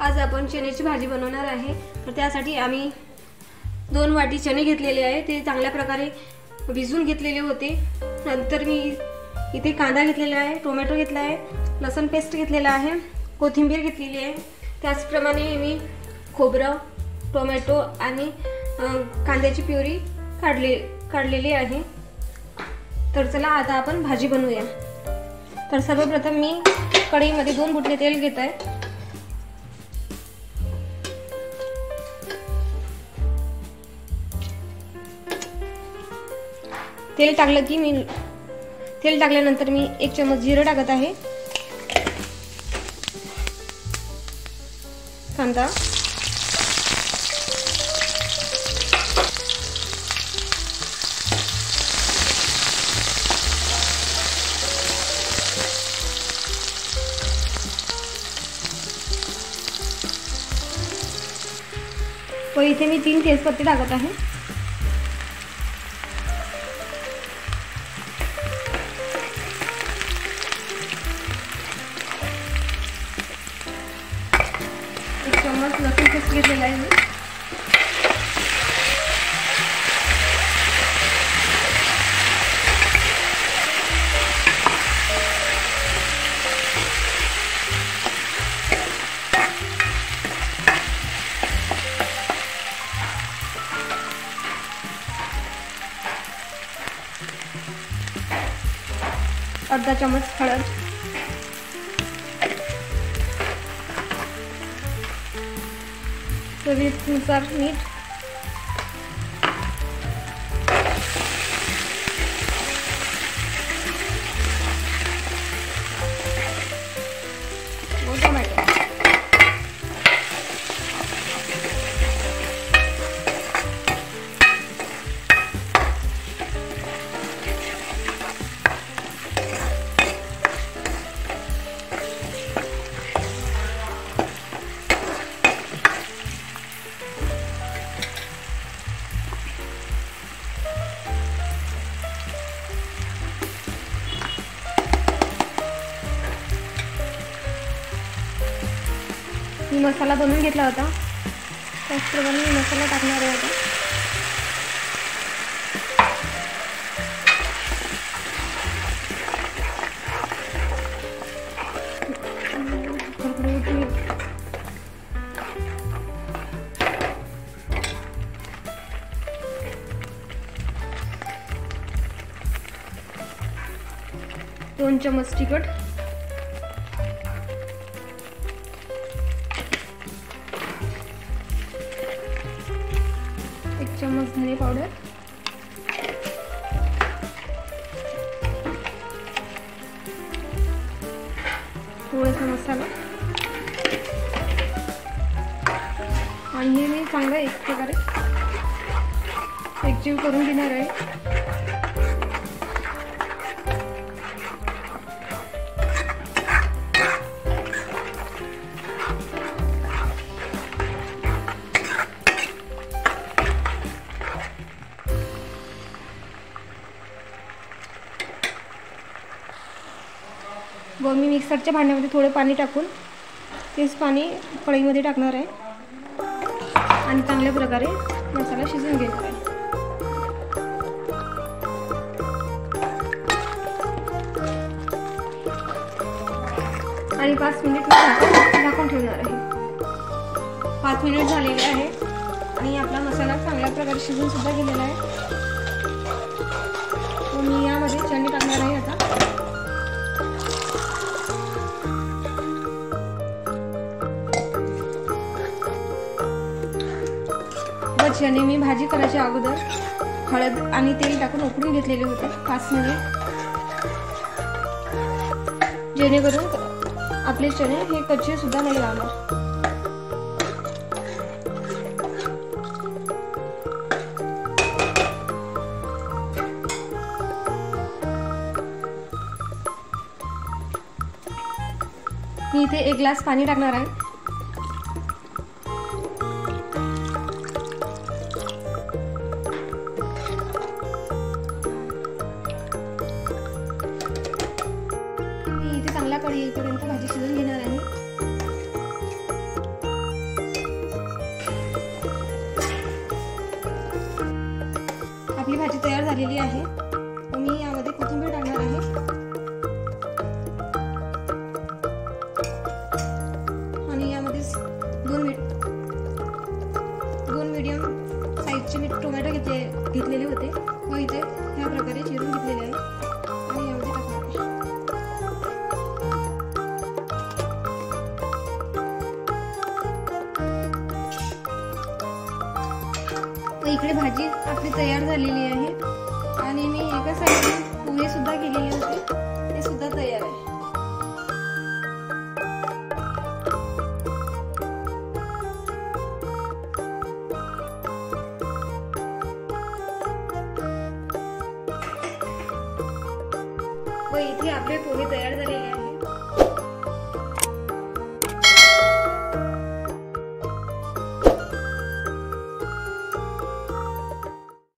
आज आपण चण्याची भाजी बनवणार आहे। तर त्यासाठी आम्ही 2 वाटी चणे घेतलेले आहे, ते चांगल्या प्रकारे भिजवून घेतलेले होते। नंतर मी इथे कांदा घेतलेला आहे, टोमॅटो घेतला आहे, लसूण पेस्ट घेतलेला आहे, कोथिंबीर घेतलेली आहे। त्याचप्रमाणे मी खोबरं, टोमॅटो आणि कांद्याची प्युरी काढलेली आहे। तर चला आता आपण भाजी बनवूया। तर सर्वप्रथम मी कढईमध्ये 2 घुटणे तेल घेत आहे। तेल टाकल्यानंतर मी 1 चम्मच जिरे टाकत आहे। कांदा, व इथे मी 3 तेजपत्ते टाकत आहे। चम्मच लसूण पेस्ट घेतलेला आहे। अर्धा चम्मच हळद, चवीनुसार मीठ, व टोमॅटो। मी मसाला बनवून घेतला होता, त्याचप्रमाणे मी मसाला टाकणार आहे आता। दोन चम्मच तिखट, 1 चम्मच धने पावडर, थोडासा मसाला, आणि हे मी चांगलं एक प्रकारे एकजीव करून घेणार आहे। व मी मिक्सरच्या भांड्यामध्ये थोडं पाणी टाकून तेच पाणी कढईमध्ये टाकणार आहे आणि चांगल्या प्रकारे मसाला शिजवून घेणार आहे। आणि 5 मिनिट झाकून ठेवणार आहे। 5 मिनिट झालेले आहे आणि आपला मसाला चांगल्या प्रकारे शिजून सुद्धा गेलेला आहे। मी यामध्ये चणे टाकणार आहे आता। चणे मी भाजी करायच्या अगोदर हळद आणि तेल टाकून उकडून घेतलेले होते 5 मिनिट, जेणेकरून आपले चणे हे कच्चे सुद्धा नाही राहणार। मी इथे 1 ग्लास पाणी टाकणार आहे। कढई येईपर्यंत भाजी शिजवून घेणार आहे। झालेली आहे. मी यामध्ये कोथिंबीर टाकणार आहे आणि यामध्ये दोन मीडियम साईजचे मी टोमॅटो घेतलेले होते व इथे ह्या प्रकारे चिरून घेतलेले आहे आणि यामध्ये टाकणार आहे. व इकडे भाजी आपली तयार झालेली आहे आणि मी एका साईडला पोहे सुद्धा केलेले होते, ते सुद्धा तयार आहे. व इथे आपले पोहे तयार झालेले आहेत.